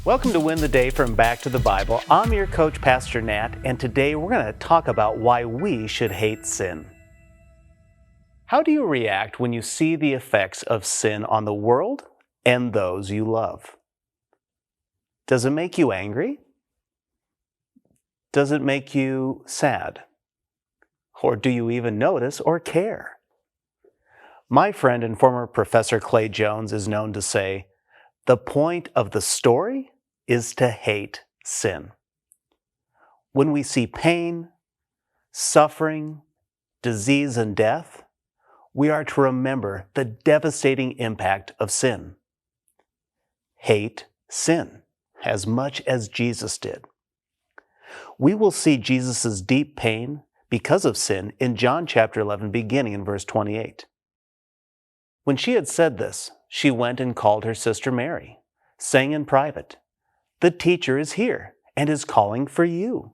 Welcome to Win the Day from Back to the Bible. I'm your coach, Pastor Nat, and today we're going to talk about why we should hate sin. How do you react when you see the effects of sin on the world and those you love? Does it make you angry? Does it make you sad? Or do you even notice or care? My friend and former professor Clay Jones is known to say, "The point of the story is to hate sin." When we see pain, suffering, disease, and death, we are to remember the devastating impact of sin. Hate sin as much as Jesus did. We will see Jesus' deep pain because of sin in John chapter 11, beginning in verse 28. When she had said this, she went and called her sister Mary, saying in private, "The teacher is here and is calling for you."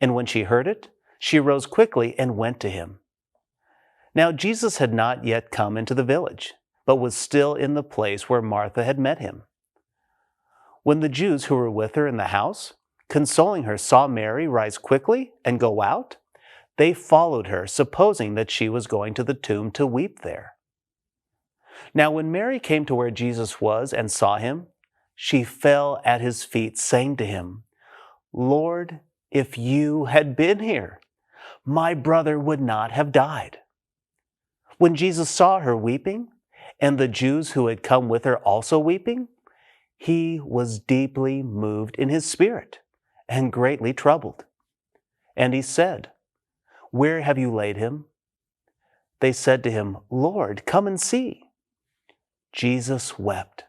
And when she heard it, she rose quickly and went to him. Now Jesus had not yet come into the village, but was still in the place where Martha had met him. When the Jews who were with her in the house, consoling her, saw Mary rise quickly and go out, they followed her, supposing that she was going to the tomb to weep there. Now when Mary came to where Jesus was and saw him, she fell at his feet, saying to him, "Lord, if you had been here, my brother would not have died." When Jesus saw her weeping, and the Jews who had come with her also weeping, he was deeply moved in his spirit and greatly troubled. And he said, "Where have you laid him?" They said to him, "Lord, come and see." Jesus wept.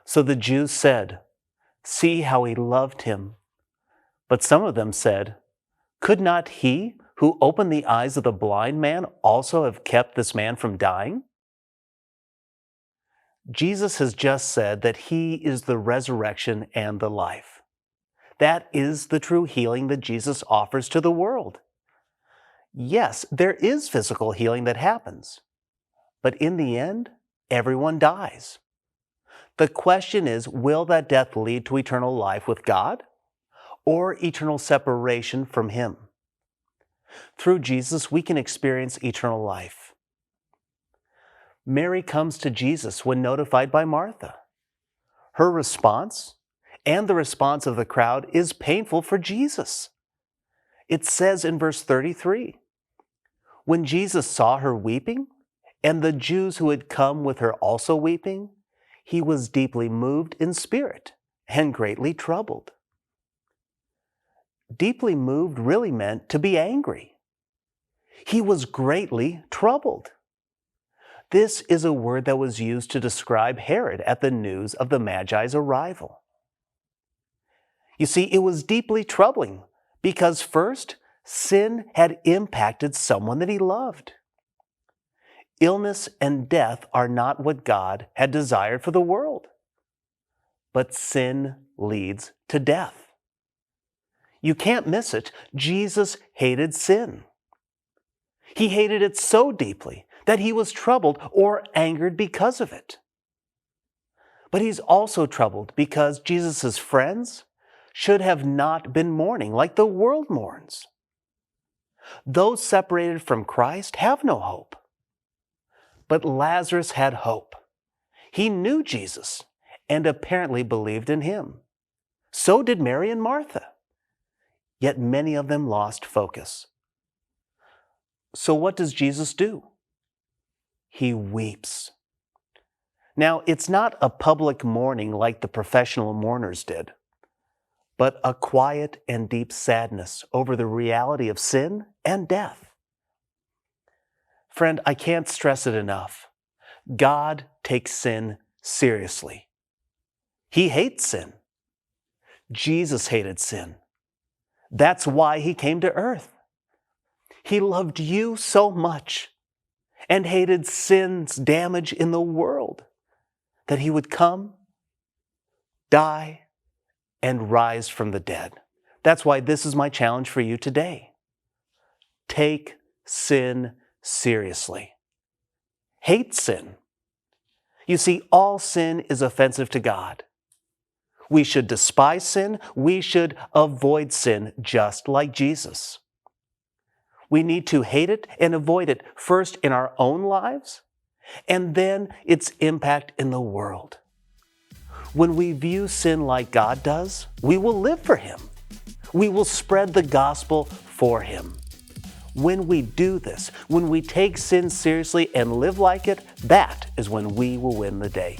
So the Jews said, "See how he loved him." But some of them said, "Could not he who opened the eyes of the blind man also have kept this man from dying?" Jesus has just said that he is the resurrection and the life. That is the true healing that Jesus offers to the world. Yes, there is physical healing that happens, but in the end, everyone dies. The question is, will that death lead to eternal life with God or eternal separation from him? Through Jesus, we can experience eternal life. Mary comes to Jesus when notified by Martha. Her response and the response of the crowd is painful for Jesus. It says in verse 33, when Jesus saw her weeping, and the Jews who had come with her also weeping, he was deeply moved in spirit and greatly troubled. Deeply moved really meant to be angry. He was greatly troubled. This is a word that was used to describe Herod at the news of the Magi's arrival. You see, it was deeply troubling because first, sin had impacted someone that he loved. Illness and death are not what God had desired for the world. But sin leads to death. You can't miss it. Jesus hated sin. He hated it so deeply that he was troubled or angered because of it. But he's also troubled because Jesus' friends should have not been mourning like the world mourns. Those separated from Christ have no hope. But Lazarus had hope. He knew Jesus and apparently believed in him. So did Mary and Martha. Yet many of them lost focus. So what does Jesus do? He weeps. Now, it's not a public mourning like the professional mourners did, but a quiet and deep sadness over the reality of sin and death. Friend, I can't stress it enough. God takes sin seriously. He hates sin. Jesus hated sin. That's why he came to earth. He loved you so much and hated sin's damage in the world that he would come, die, and rise from the dead. That's why this is my challenge for you today. Take sin seriously. Hate sin. You see, all sin is offensive to God. We should despise sin. We should avoid sin just like Jesus. We need to hate it and avoid it first in our own lives and then its impact in the world. When we view sin like God does, we will live for Him. We will spread the gospel for Him. When we do this, when we take sin seriously and live like it, that is when we will win the day.